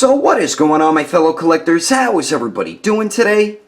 So what is going on, my fellow collectors? How is everybody doing today?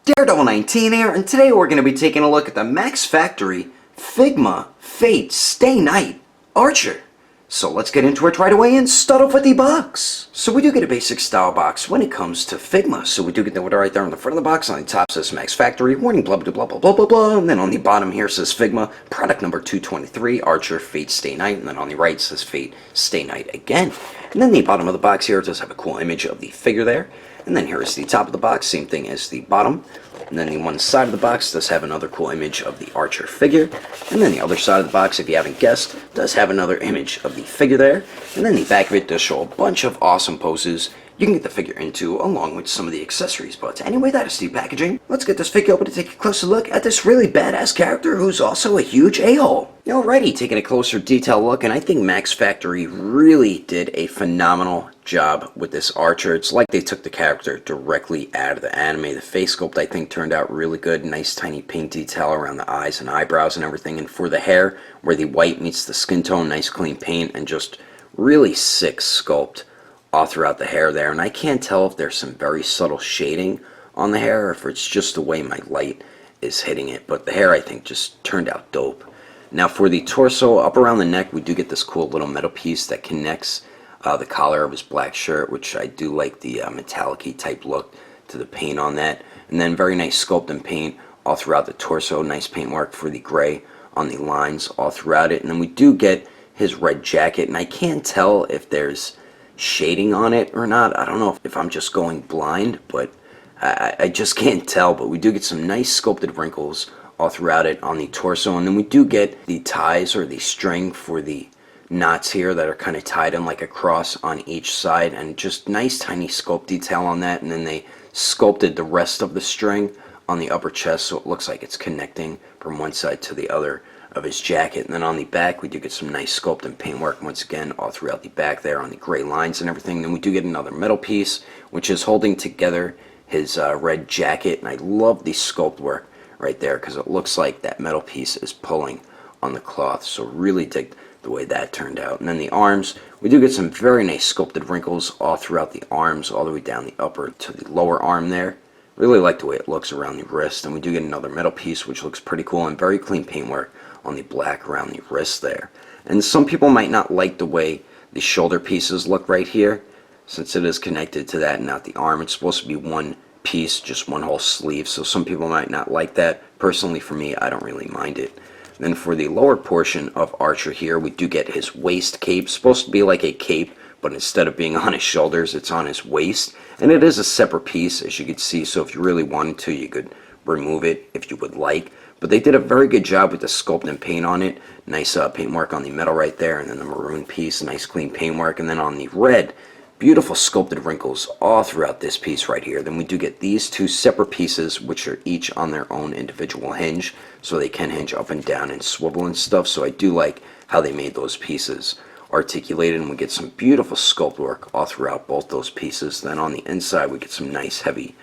Daredevil19 here, and today we're going to be taking a look at the Max Factory Figma Fate Stay Night Archer. So let's get into it right away and start off with the box. So we do get a basic style box when it comes to Figma. So we do get the order right there on the front of the box. On the top says Max Factory, warning, blah, blah, blah, blah, blah, blah, blah. And then on the bottom here says Figma, product number 223, Archer Fate Stay Night. And then on the right says Fate Stay Night again. And then the bottom of the box here does have a cool image of the figure there. And then here is the top of the box, same thing as the bottom. And then the one side of the box does have another cool image of the Archer figure. And then the other side of the box, if you haven't guessed, does have another image of the figure there. And then the back of it does show a bunch of awesome poses you can get the figure into, along with some of the accessories. But anyway, that is the packaging. Let's get this figure open to take a closer look at this really badass character who's also a huge a-hole. Alrighty, taking a closer detail look, and I think Max Factory really did a phenomenal job with this Archer. It's like they took the character directly out of the anime. The face sculpt, I think, turned out really good. Nice tiny paint detail around the eyes and eyebrows and everything. And for the hair, where the white meets the skin tone, nice clean paint and just really sick sculpt all throughout the hair there. And I can't tell if there's some very subtle shading on the hair or if it's just the way my light is hitting it. But the hair, I think, just turned out dope. Now for the torso, up around the neck, we do get this cool little metal piece that connects the collar of his black shirt, which I do like the metallic-y type look to the paint on that. And then very nice sculpt and paint all throughout the torso. Nice paint work for the gray on the lines all throughout it. And then we do get his red jacket, and I can't tell if there's shading on it or not. I don't know if I'm just going blind, but I just can't tell. But we do get some nice sculpted wrinkles all throughout it on the torso. And then we do get the ties or the string for the knots here that are kind of tied in like a cross on each side, and just nice tiny sculpt detail on that. And then they sculpted the rest of the string on the upper chest, so it looks like it's connecting from one side to the other of his jacket. And then on the back, we do get some nice sculpt and paint work once again all throughout the back there on the gray lines and everything. Then we do get another metal piece, which is holding together his red jacket. And I love the sculpt work right there, because it looks like that metal piece is pulling on the cloth. So really dig the way that turned out. And then the arms, we do get some very nice sculpted wrinkles all throughout the arms, all the way down the upper to the lower arm there. Really like the way it looks around the wrist. And we do get another metal piece, which looks pretty cool, and very clean paint work on the black around the wrist there. And some people might not like the way the shoulder pieces look right here, since it is connected to that and not the arm. It's supposed to be one piece, just one whole sleeve, so some people might not like that. Personally, for me, I don't really mind it. Then for the lower portion of Archer here, we do get his waist cape. It's supposed to be like a cape, but instead of being on his shoulders, it's on his waist. And it is a separate piece, as you can see, so if you really wanted to, you could remove it if you would like. But they did a very good job with the sculpt and paint on it. Nice paint work on the metal right there, and then the maroon piece, nice clean paint work. And then on the red, beautiful sculpted wrinkles all throughout this piece right here. Then we do get these two separate pieces, which are each on their own individual hinge, so they can hinge up and down and swivel and stuff. So I do like how they made those pieces articulated, and we get some beautiful sculpt work all throughout both those pieces. Then on the inside, we get some nice heavy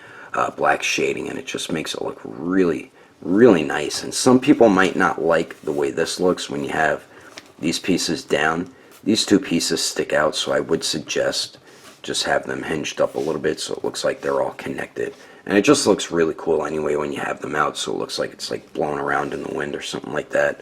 black shading, and it just makes it look really nice. And some people might not like the way this looks when you have these pieces down. These two pieces stick out, so I would suggest just have them hinged up a little bit so it looks like they're all connected. And it just looks really cool anyway when you have them out, so it looks like it's like blown around in the wind or something like that.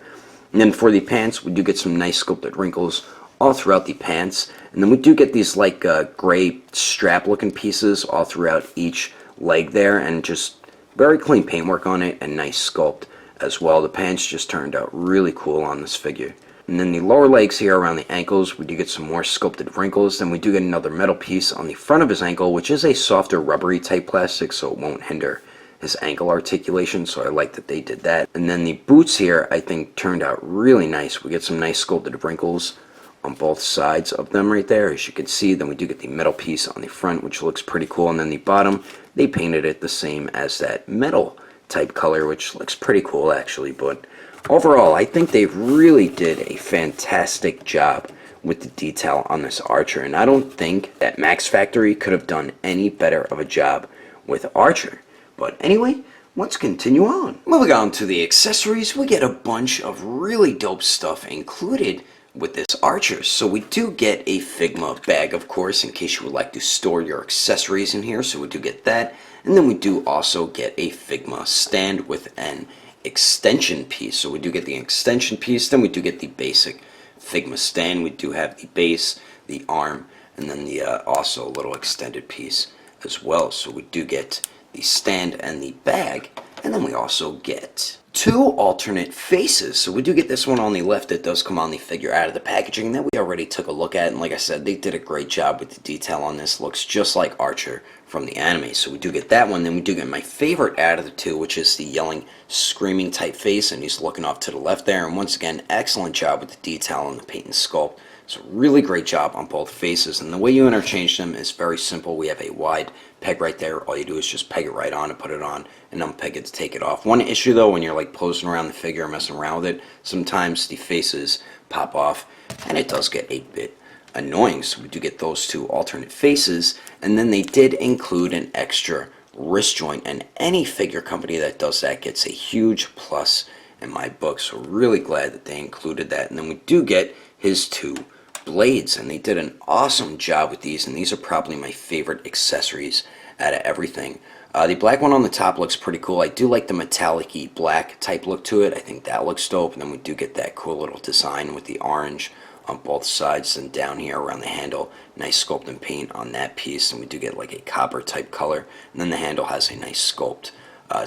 And then for the pants, we do get some nice sculpted wrinkles all throughout the pants. And then we do get these like gray strap looking pieces all throughout each leg there, and just very clean paintwork on it and nice sculpt as well. The pants just turned out really cool on this figure. And then the lower legs here around the ankles, we do get some more sculpted wrinkles. Then we do get another metal piece on the front of his ankle, which is a softer rubbery type plastic, so it won't hinder his ankle articulation, so I like that they did that. And then the boots here, I think, turned out really nice. We get some nice sculpted wrinkles on both sides of them right there, as you can see. Then we do get the metal piece on the front, which looks pretty cool. And then the bottom, they painted it the same as that metal type color, which looks pretty cool actually. But overall, I think they really did a fantastic job with the detail on this Archer, and I don't think that Max Factory could have done any better of a job with Archer. But anyway, let's continue on. Moving on to the accessories, we get a bunch of really dope stuff included with this Archer. So we do get a Figma bag, of course, in case you would like to store your accessories in here. So we do get that. And then we do also get a Figma stand with an extension piece. So we do get the extension piece, then we do get the basic Figma stand. We do have the base, the arm, and then the also a little extended piece as well. So we do get the stand and the bag, and then we also get two alternate faces. So we do get this one on the left that does come on the figure out of the packaging that we already took a look at, and like I said, they did a great job with the detail on this. Looks just like Archer from the anime. So we do get that one. Then we do get my favorite out of the two, which is the yelling, screaming type face, and he's looking off to the left there. And once again, excellent job with the detail on the paint and sculpt. So really great job on both faces, and the way you interchange them is very simple. We have a wide peg right there. All you do is just peg it right on and put it on, and unpeg it to take it off. One issue though, when you're like posing around the figure, messing around with it, sometimes the faces pop off, and it does get a bit annoying. So we do get those two alternate faces, and then they did include an extra wrist joint, and any figure company that does that gets a huge plus in my book. So really glad that they included that. And then we do get his two blades, and they did an awesome job with these, and these are probably my favorite accessories out of everything. The black one on the top looks pretty cool. I do like the metallic-y black type look to it. I think that looks dope. And then we do get that cool little design with the orange on both sides, and down here around the handle, nice sculpt and paint on that piece. And we do get like a copper type color, and then the handle has a nice sculpt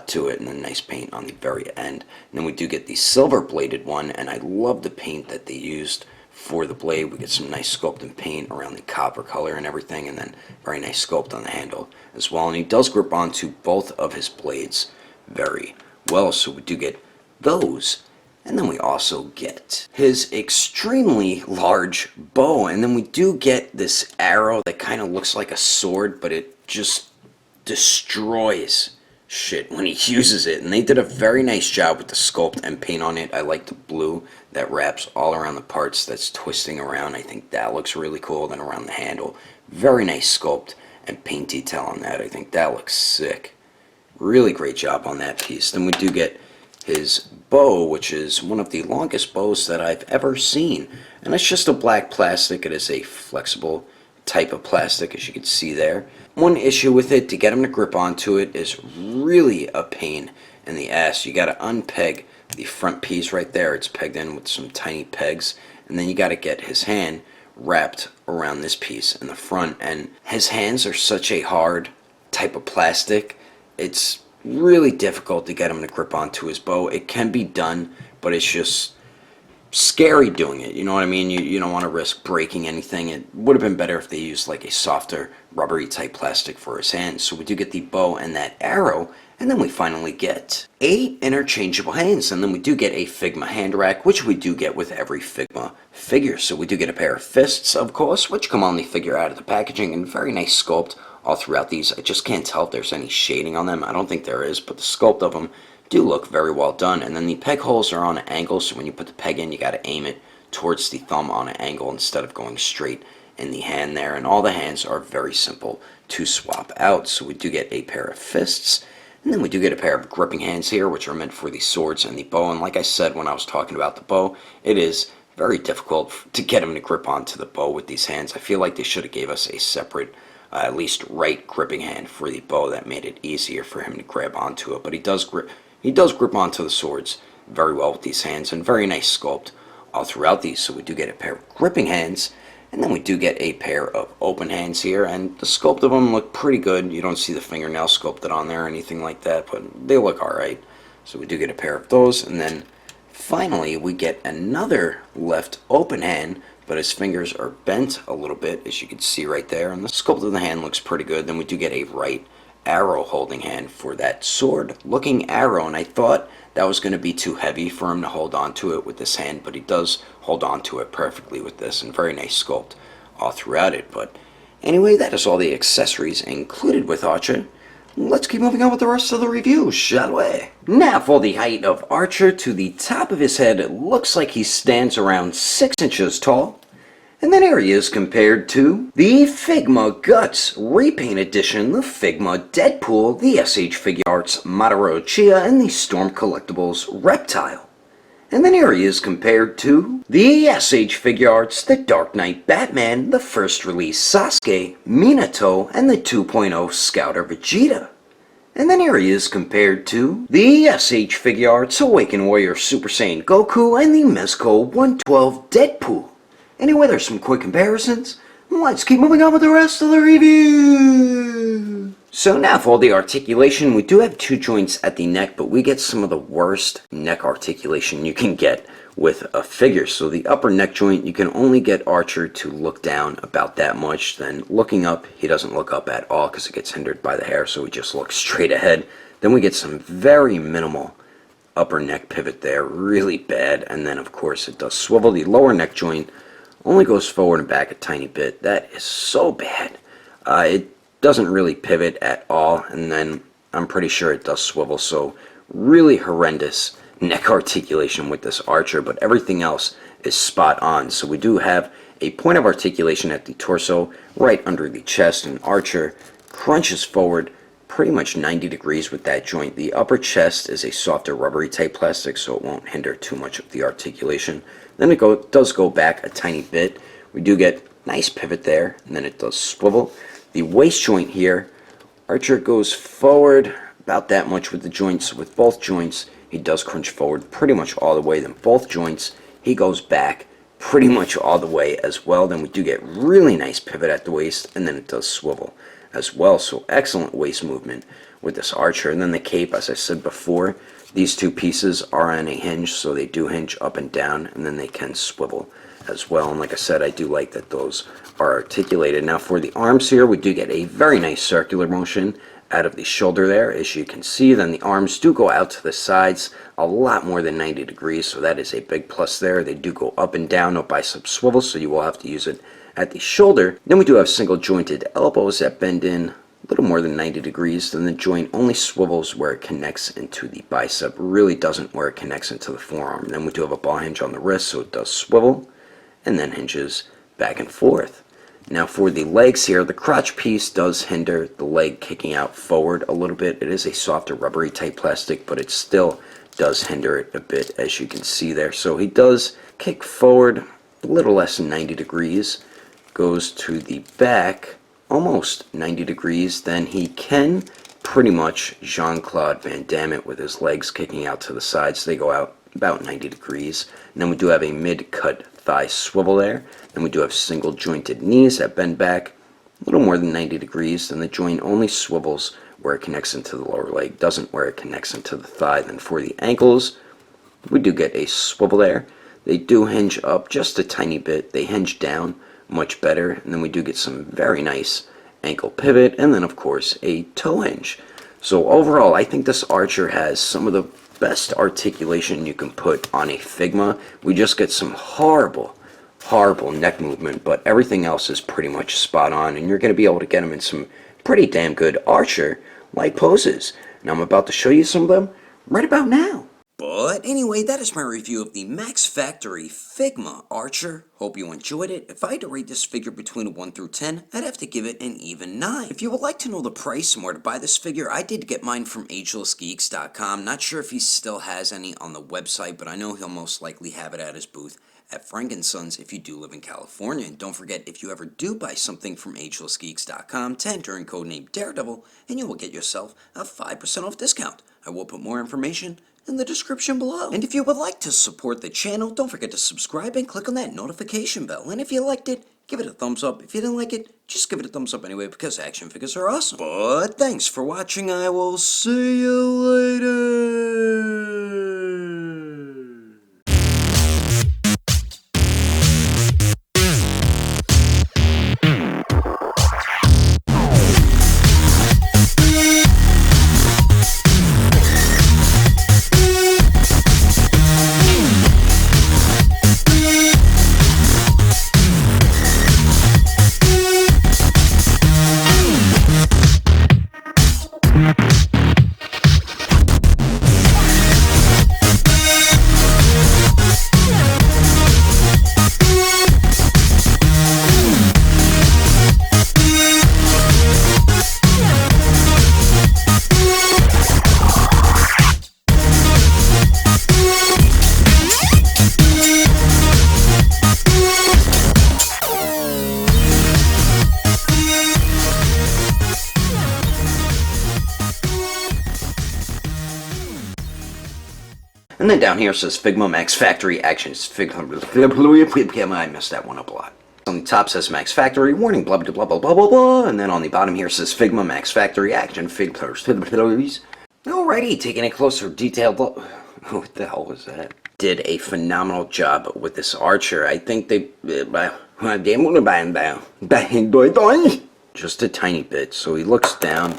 to it, and then nice paint on the very end. And then we do get the silver bladed one, and I love the paint that they used for the blade. We get some nice sculpt and paint around the copper color and everything, and then very nice sculpt on the handle as well. And he does grip onto both of his blades very well, so we do get those. And then we also get his extremely large bow, and then we do get this arrow that kind of looks like a sword, but it just destroys shit when he uses it. And they did a very nice job with the sculpt and paint on it. I like the blue that wraps all around the parts that's twisting around. I think that looks really cool. Then around the handle, very nice sculpt and paint detail on that. I think that looks sick. Really great job on that piece. Then we do get his bow, which is one of the longest bows that I've ever seen, and it's just a black plastic. It is a flexible type of plastic, as you can see there. One issue with it, to get him to grip onto it, is really a pain in the ass. You got to unpeg the front piece right there. It's pegged in with some tiny pegs, and then you got to get his hand wrapped around this piece in the front. And his hands are such a hard type of plastic, it's really difficult to get him to grip onto his bow. It can be done, but it's just scary doing it. You know what I mean? You don't want to risk breaking anything. It would have been better if they used like a softer rubbery type plastic for his hands. So we do get the bow and that arrow, and then we finally get 8 interchangeable hands, and then we do get a Figma hand rack, which we do get with every Figma figure. So we do get a pair of fists, of course, which come on the figure out of the packaging, and very nice sculpt all throughout these. I just can't tell if there's any shading on them. I don't think there is, but the sculpt of them do look very well done. And then the peg holes are on an angle, so when you put the peg in, you got to aim it towards the thumb on an angle instead of going straight in the hand there. And all the hands are very simple to swap out. So we do get a pair of fists, and then we do get a pair of gripping hands here, which are meant for the swords and the bow. And like I said when I was talking about the bow, it is very difficult to get him to grip onto the bow with these hands. I feel like they should have gave us a separate at least right gripping hand for the bow. That made it easier for him to grab onto it. But he does grip onto the swords very well with these hands, and very nice sculpt all throughout these. So we do get a pair of gripping hands, and then we do get a pair of open hands here, and the sculpt of them look pretty good. You don't see the fingernail sculpted on there or anything like that, but they look alright. So we do get a pair of those, and then finally we get another left open hand, but his fingers are bent a little bit, as you can see right there, and the sculpt of the hand looks pretty good. Then we do get a right arrow holding hand for that sword looking arrow, and I thought that was going to be too heavy for him to hold on to it with this hand, but he does hold on to it perfectly with this, and very nice sculpt all throughout it. But anyway, that is all the accessories included with Archer. Let's keep moving on with the rest of the review, shall we? Now for the height of Archer. To the top of his head, it looks like he stands around 6 inches tall. And then here he is compared to the Figma Guts Repaint Edition, the Figma Deadpool, the SH Figuarts Madarao Chia, and the Storm Collectibles Reptile. And then here he is compared to The SH Figure Arts, The Dark Knight Batman, the first release Sasuke, Minato, and the 2.0 Scouter Vegeta. And then here he is compared to the SH Figure Arts Awakened Warrior Super Saiyan Goku and the Mezco 112 Deadpool. Anyway, there's some quick comparisons. Let's keep moving on with the rest of the review. So now for all the articulation, we do have 2 joints at the neck, but we get some of the worst neck articulation you can get with a figure. So the upper neck joint, you can only get Archer to look down about that much. Then looking up, he doesn't look up at all because it gets hindered by the hair, so he just looks straight ahead. Then we get some very minimal upper neck pivot there, really bad. And then of course it does swivel. The lower neck joint only goes forward and back a tiny bit. That is so bad. It doesn't really pivot at all, and then I'm pretty sure it does swivel, so really horrendous neck articulation with this Archer, but everything else is spot on. So we do have a point of articulation at the torso, right under the chest, and Archer crunches forward pretty much 90 degrees with that joint. The upper chest is a softer rubbery type plastic, so it won't hinder too much of the articulation. Then it does go back a tiny bit. We do get nice pivot there, and then it does swivel. The waist joint here, Archer goes forward about that much with the joints. With both joints, he does crunch forward pretty much all the way. Then both joints, he goes back pretty much all the way as well. Then we do get really nice pivot at the waist, and then it does swivel as well. So excellent waist movement with this Archer. And then the cape, as I said before, these 2 pieces are on a hinge, so they do hinge up and down, and then they can swivel as well. And like I said, I do like that those are articulated. Now for the arms here, we do get a very nice circular motion out of the shoulder there, as you can see. Then the arms do go out to the sides a lot more than 90 degrees, so that is a big plus there. They do go up and down, no bicep swivel, so you will have to use it at the shoulder. Then we do have single jointed elbows that bend in a little more than 90 degrees. Then the joint only swivels where it connects into the bicep, really doesn't where it connects into the forearm. Then we do have a ball hinge on the wrist, so it does swivel and then hinges back and forth. Now for the legs here, the crotch piece does hinder the leg kicking out forward a little bit. It is a softer rubbery type plastic, but it still does hinder it a bit, as you can see there. So he does kick forward a little less than 90 degrees, goes to the back almost 90 degrees, then he can pretty much Jean-Claude Van Damme it with his legs kicking out to the sides. They go out about 90 degrees. And then we do have a mid-cut thigh swivel there. Then we do have single jointed knees that bend back a little more than 90 degrees. Then the joint only swivels where it connects into the lower leg, doesn't where it connects into the thigh. Then for the ankles, we do get a swivel there. They do hinge up just a tiny bit. They hinge down much better. And then we do get some very nice ankle pivot, and then of course a toe hinge. So overall, I think this Archer has some of the best articulation you can put on a Figma. We just get some horrible neck movement, but everything else is pretty much spot on, and you're going to be able to get them in some pretty damn good Archer-like poses. And I'm about to show you some of them right about now. But anyway, that is my review of the Max Factory Figma Archer. Hope you enjoyed it. If I had to rate this figure between a 1 through 10, I'd have to give it an even 9. If you would like to know the price and where to buy this figure, I did get mine from Agelessgeeks.com. Not sure if he still has any on the website, but I know he'll most likely have it at his booth at Frank & Sons if you do live in California. And don't forget, if you ever do buy something from Agelessgeeks.com, to enter in codename Daredevil, and you will get yourself a 5% off discount. I will put more information in the description below. And if you would like to support the channel, don't forget to subscribe and click on that notification bell. And if you liked it, give it a thumbs up. If you didn't like it, just give it a thumbs up anyway, because action figures are awesome. But thanks for watching. I will see you later. And then down here it says Figma Max Factory Actions. Figma, I messed that one up a lot. On the top says Max Factory, warning, blah, blah, blah, blah, blah, blah, blah. And then on the bottom here says Figma Max Factory Action. Alrighty, taking a closer detailed look. What the hell was that? Did a phenomenal job with this archer. I think they... just a tiny bit. So he looks down.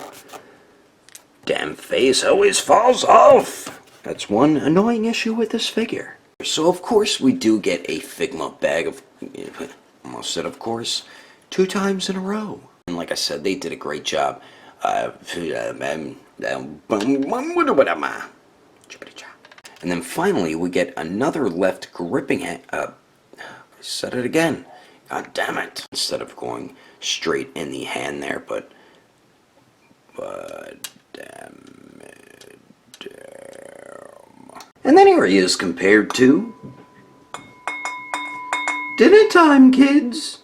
Damn face always falls off. That's one annoying issue with this figure. So of course we do get a Figma bag of... almost said of course. 2 times in a row. And like I said, they did a great job. And then finally we get another left gripping hand. I said it again. God damn it. Instead of going straight in the hand there, but damn it. Damn. And then here he is compared to Dinner Time, Kids.